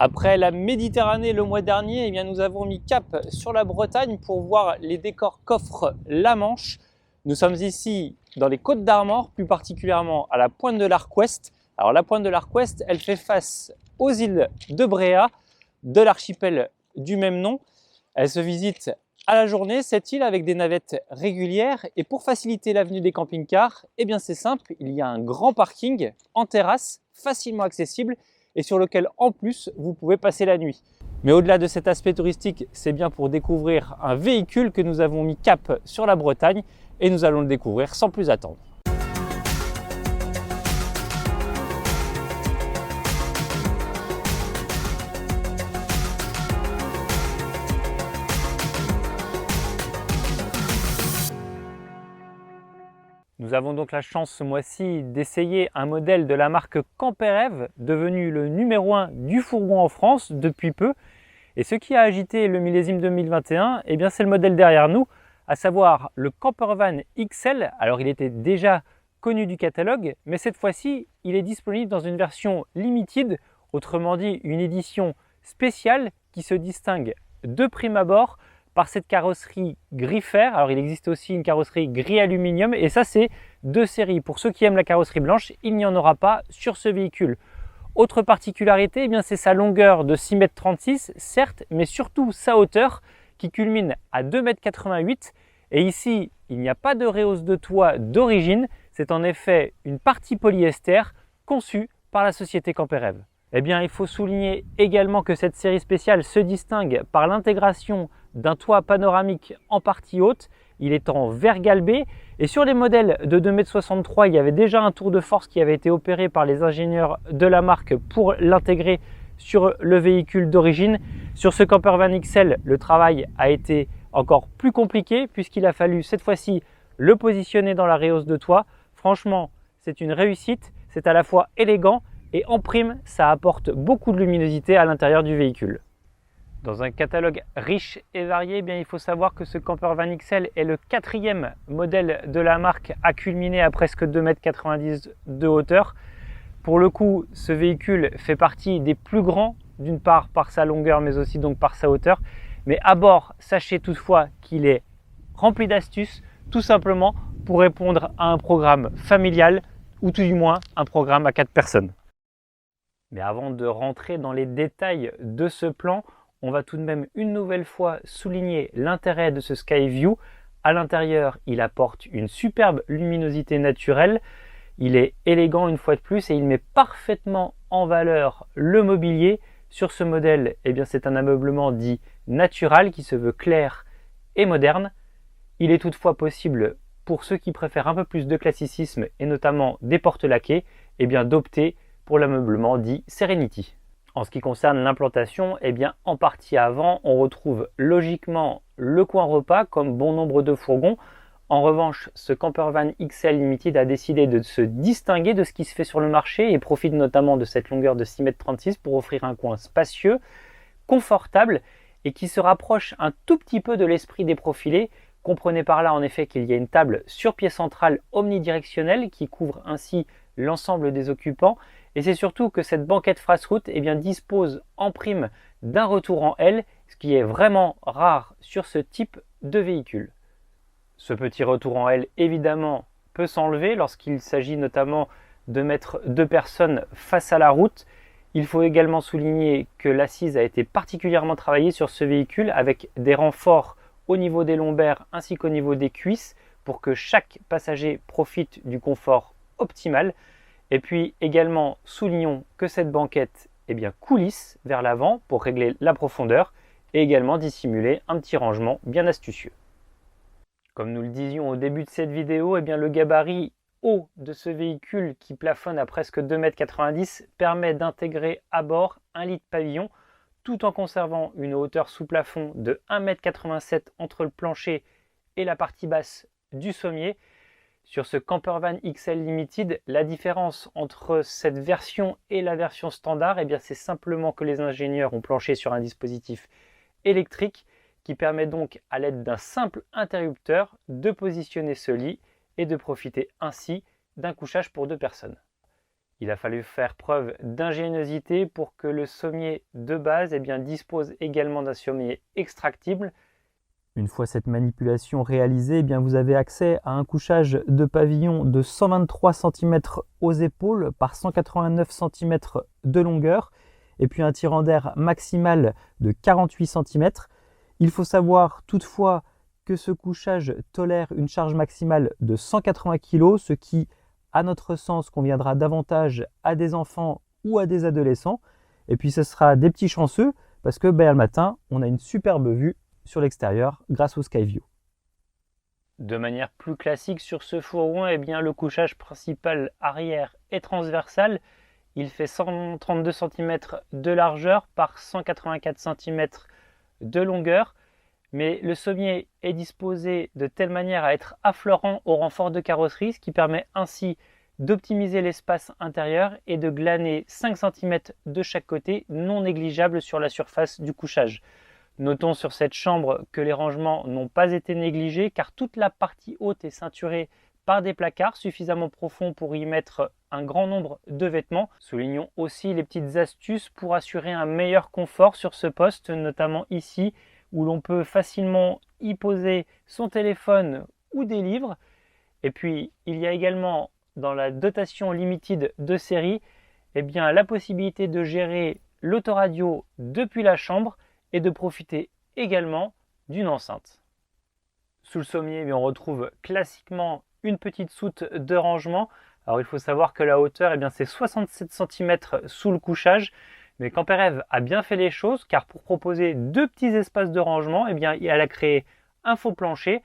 Après la Méditerranée le mois dernier, eh bien, nous avons mis cap sur la Bretagne pour voir les décors qu'offre la Manche. Nous sommes ici dans les Côtes d'Armor, plus particulièrement à la pointe de l'Arc Ouest. Alors la pointe de l'Arc Ouest, elle fait face aux îles de Bréa, de l'archipel du même nom. Elle se visite à la journée, cette île, avec des navettes régulières. Et pour faciliter l'avenue des camping-cars, eh bien c'est simple, il y a un grand parking en terrasse, facilement accessible, et sur lequel en plus vous pouvez passer la nuit. Mais au-delà de cet aspect touristique, c'est bien pour découvrir un véhicule que nous avons mis cap sur la Bretagne et nous allons le découvrir sans plus attendre. Nous avons donc la chance ce mois-ci d'essayer un modèle de la marque Camperev, devenu le numéro 1 du fourgon en France depuis peu. Et ce qui a agité le millésime 2021, eh bien c'est le modèle derrière nous, à savoir le Campervan XL. Alors il était déjà connu du catalogue, mais cette fois-ci, il est disponible dans une version limited, autrement dit une édition spéciale qui se distingue de prime abord par cette carrosserie gris fer. Alors il existe aussi une carrosserie gris aluminium et ça c'est deux séries. Pour ceux qui aiment la carrosserie blanche, il n'y en aura pas sur ce véhicule. Autre particularité, eh bien c'est sa longueur de 6,36 m, certes, mais surtout sa hauteur qui culmine à 2,88 m. Et ici, il n'y a pas de rehausse de toit d'origine, c'est en effet une partie polyester conçue par la société Camperev. Eh bien, il faut souligner également que cette série spéciale se distingue par l'intégration d'un toit panoramique en partie haute. Il est en verre galbé et sur les modèles de 2,63 m, il y avait déjà un tour de force qui avait été opéré par les ingénieurs de la marque pour l'intégrer sur le véhicule d'origine. Sur ce Campervan XL, le travail a été encore plus compliqué puisqu'il a fallu cette fois-ci le positionner dans la rehausse de toit. Franchement, c'est une réussite, c'est à la fois élégant et en prime, ça apporte beaucoup de luminosité à l'intérieur du véhicule. Dans un catalogue riche et varié, eh bien, il faut savoir que ce Campervan XL est le 4e modèle de la marque à culminer à presque 2,90 m de hauteur. Pour le coup, ce véhicule fait partie des plus grands, d'une part par sa longueur, mais aussi donc par sa hauteur. Mais à bord, sachez toutefois qu'il est rempli d'astuces, tout simplement pour répondre à un programme familial, ou tout du moins un programme à 4 personnes. Mais avant de rentrer dans les détails de ce plan, on va tout de même une nouvelle fois souligner l'intérêt de ce Skyview. À l'intérieur, il apporte une superbe luminosité naturelle. Il est élégant une fois de plus et il met parfaitement en valeur le mobilier. Sur ce modèle, eh bien, c'est un ameublement dit natural qui se veut clair et moderne. Il est toutefois possible pour ceux qui préfèrent un peu plus de classicisme et notamment des portes laquées, eh bien, d'opter pour l'ameublement dit Serenity. En ce qui concerne l'implantation, eh bien en partie avant, on retrouve logiquement le coin repas comme bon nombre de fourgons. En revanche, ce Campervan XL Limited a décidé de se distinguer de ce qui se fait sur le marché et profite notamment de cette longueur de 6,36 m pour offrir un coin spacieux, confortable et qui se rapproche un tout petit peu de l'esprit des profilés. Comprenez par là en effet qu'il y a une table sur pied central omnidirectionnelle qui couvre ainsi l'ensemble des occupants. Et c'est surtout que cette banquette face-route eh bien, dispose en prime d'un retour en L, ce qui est vraiment rare sur ce type de véhicule. Ce petit retour en L, évidemment, peut s'enlever lorsqu'il s'agit notamment de mettre deux personnes face à la route. Il faut également souligner que l'assise a été particulièrement travaillée sur ce véhicule avec des renforts au niveau des lombaires ainsi qu'au niveau des cuisses pour que chaque passager profite du confort optimal. Et puis également, soulignons que cette banquette eh bien, coulisse vers l'avant pour régler la profondeur et également dissimuler un petit rangement bien astucieux. Comme nous le disions au début de cette vidéo, eh bien, le gabarit haut de ce véhicule qui plafonne à presque 2,90 m permet d'intégrer à bord un lit de pavillon tout en conservant une hauteur sous plafond de 1,87 m entre le plancher et la partie basse du sommier. Sur ce Campervan XL Limited, la différence entre cette version et la version standard, eh bien, c'est simplement que les ingénieurs ont planché sur un dispositif électrique qui permet donc, à l'aide d'un simple interrupteur, de positionner ce lit et de profiter ainsi d'un couchage pour deux personnes. Il a fallu faire preuve d'ingéniosité pour que le sommier de base dispose également d'un sommier extractible. Une fois cette manipulation réalisée, vous avez accès à un couchage de pavillon de 123 cm aux épaules par 189 cm de longueur et puis un tirant d'air maximal de 48 cm. Il faut savoir toutefois que ce couchage tolère une charge maximale de 180 kg, ce qui, à notre sens, conviendra davantage à des enfants ou à des adolescents. Et puis ce sera des petits chanceux parce que le matin, on a une superbe vue sur l'extérieur grâce au Skyview. De manière plus classique sur ce fourgon, le couchage principal arrière est transversal. Il fait 132 cm de largeur par 184 cm de longueur. Mais le sommier est disposé de telle manière à être affleurant au renfort de carrosserie, ce qui permet ainsi d'optimiser l'espace intérieur et de glaner 5 cm de chaque côté, non négligeable sur la surface du couchage. Notons sur cette chambre que les rangements n'ont pas été négligés car toute la partie haute est ceinturée par des placards suffisamment profonds pour y mettre un grand nombre de vêtements. Soulignons aussi les petites astuces pour assurer un meilleur confort sur ce poste, notamment ici où l'on peut facilement y poser son téléphone ou des livres. Et puis il y a également dans la dotation limited de série la possibilité de gérer l'autoradio depuis la chambre et de profiter également d'une enceinte. Sous le sommier, on retrouve classiquement une petite soute de rangement. Alors il faut savoir que la hauteur, c'est 67 cm sous le couchage. Mais Camperev a bien fait les choses car pour proposer deux petits espaces de rangement, elle a créé un faux plancher.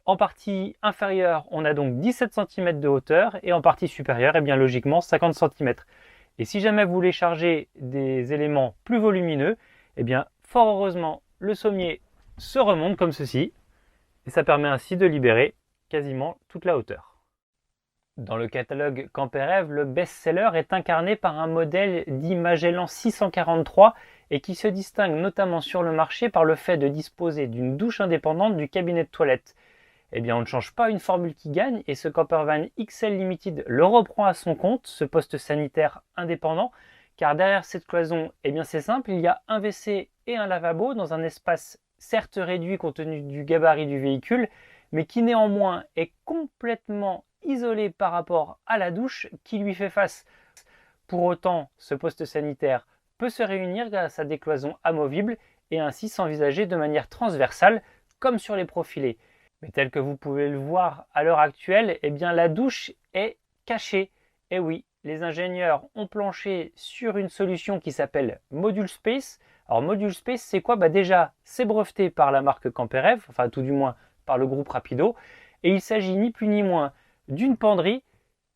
En partie inférieure, on a donc 17 cm de hauteur et en partie supérieure, logiquement 50 cm. Et si jamais vous voulez charger des éléments plus volumineux, fort heureusement, le sommier se remonte comme ceci et ça permet ainsi de libérer quasiment toute la hauteur. Dans le catalogue Camperev, le best-seller est incarné par un modèle dit Magellan 643 et qui se distingue notamment sur le marché par le fait de disposer d'une douche indépendante du cabinet de toilette. On ne change pas une formule qui gagne et ce Campervan XL Limited le reprend à son compte, ce poste sanitaire indépendant, car derrière cette cloison, c'est simple, il y a un WC et un lavabo dans un espace certes réduit compte tenu du gabarit du véhicule, mais qui néanmoins est complètement isolé par rapport à la douche qui lui fait face. Pour autant, ce poste sanitaire peut se réunir grâce à des cloisons amovibles et ainsi s'envisager de manière transversale comme sur les profilés. Mais tel que vous pouvez le voir à l'heure actuelle, la douche est cachée. Et oui, les ingénieurs ont planché sur une solution qui s'appelle Module Space. Alors Module Space, c'est quoi ? Déjà, c'est breveté par la marque Camperev, enfin tout du moins par le groupe Rapido. Et il s'agit ni plus ni moins d'une penderie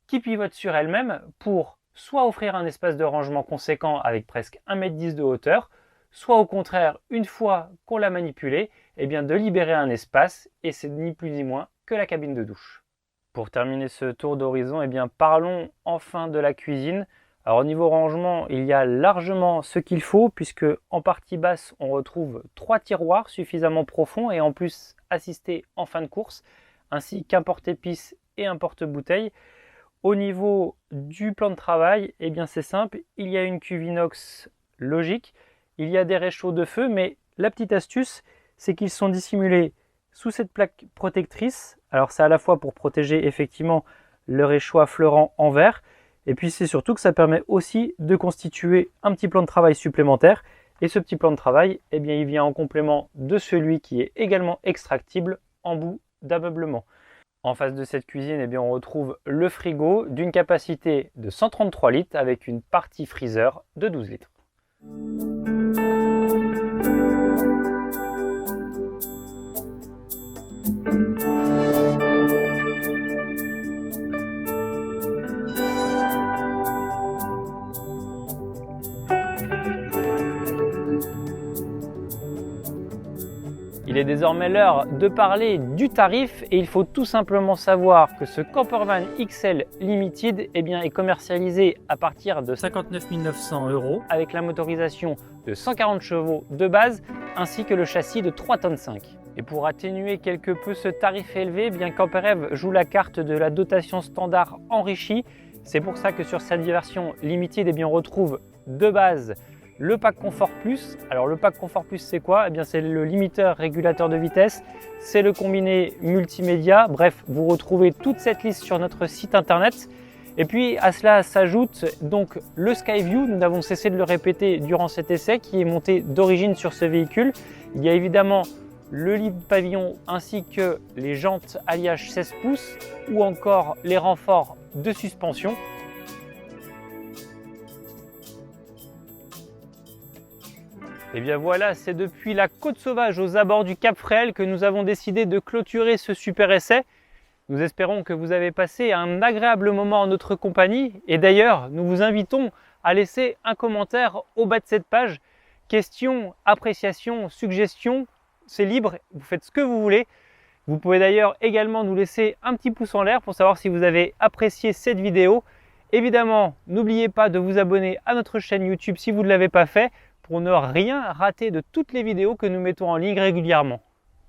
qui pivote sur elle-même pour soit offrir un espace de rangement conséquent avec presque 1,10 m de hauteur, soit au contraire, une fois qu'on l'a manipulé, de libérer un espace et c'est ni plus ni moins que la cabine de douche. Pour terminer ce tour d'horizon, parlons enfin de la cuisine. Alors au niveau rangement, il y a largement ce qu'il faut puisque en partie basse, on retrouve 3 tiroirs suffisamment profonds et en plus assistés en fin de course, ainsi qu'un porte-épices et un porte-bouteille. Au niveau du plan de travail, c'est simple, il y a une cuve inox logique, il y a des réchauds de feu, mais la petite astuce, c'est qu'ils sont dissimulés sous cette plaque protectrice. Alors c'est à la fois pour protéger effectivement le réchaud affleurant en verre, et puis c'est surtout que ça permet aussi de constituer un petit plan de travail supplémentaire. Et ce petit plan de travail, il vient en complément de celui qui est également extractible en bout d'ameublement. En face de cette cuisine, on retrouve le frigo d'une capacité de 133 litres avec une partie freezer de 12 litres. Il est désormais l'heure de parler du tarif et il faut tout simplement savoir que ce Campervan XL Limited est commercialisé à partir de 59 900 € avec la motorisation de 140 chevaux de base ainsi que le châssis de 3,5 tonnes. Et pour atténuer quelque peu ce tarif élevé, Camperev joue la carte de la dotation standard enrichie C'est pour ça que sur cette version Limited, on retrouve de base le pack Confort Plus. Alors le pack Confort Plus, c'est quoi? C'est le limiteur régulateur de vitesse, c'est le combiné multimédia. Bref, vous retrouvez toute cette liste sur notre site internet. Et puis à cela s'ajoute donc le Skyview. Nous n'avons cessé de le répéter durant cet essai, qui est monté d'origine sur ce véhicule. Il y a évidemment le lit pavillon ainsi que les jantes alliage 16 pouces ou encore les renforts de suspension. Et bien voilà, c'est depuis la Côte Sauvage aux abords du Cap Fréhel que nous avons décidé de clôturer ce super essai. Nous espérons que vous avez passé un agréable moment en notre compagnie et d'ailleurs, nous vous invitons à laisser un commentaire au bas de cette page. Questions, appréciations, suggestions, c'est libre, vous faites ce que vous voulez. Vous pouvez d'ailleurs également nous laisser un petit pouce en l'air pour savoir si vous avez apprécié cette vidéo. Évidemment, n'oubliez pas de vous abonner à notre chaîne YouTube si vous ne l'avez pas fait, pour ne rien rater de toutes les vidéos que nous mettons en ligne régulièrement.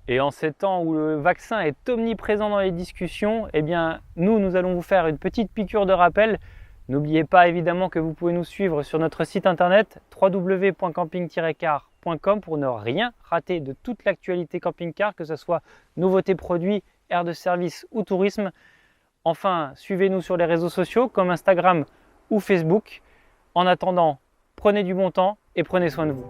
Et en ces temps où le vaccin est omniprésent dans les discussions, nous allons vous faire une petite piqûre de rappel. N'oubliez pas évidemment que vous pouvez nous suivre sur notre site internet www.camping-car.com pour ne rien rater de toute l'actualité camping-car, que ce soit nouveautés produits, aires de service ou tourisme. Enfin, suivez-nous sur les réseaux sociaux comme Instagram ou Facebook. En attendant, prenez du bon temps et prenez soin de vous.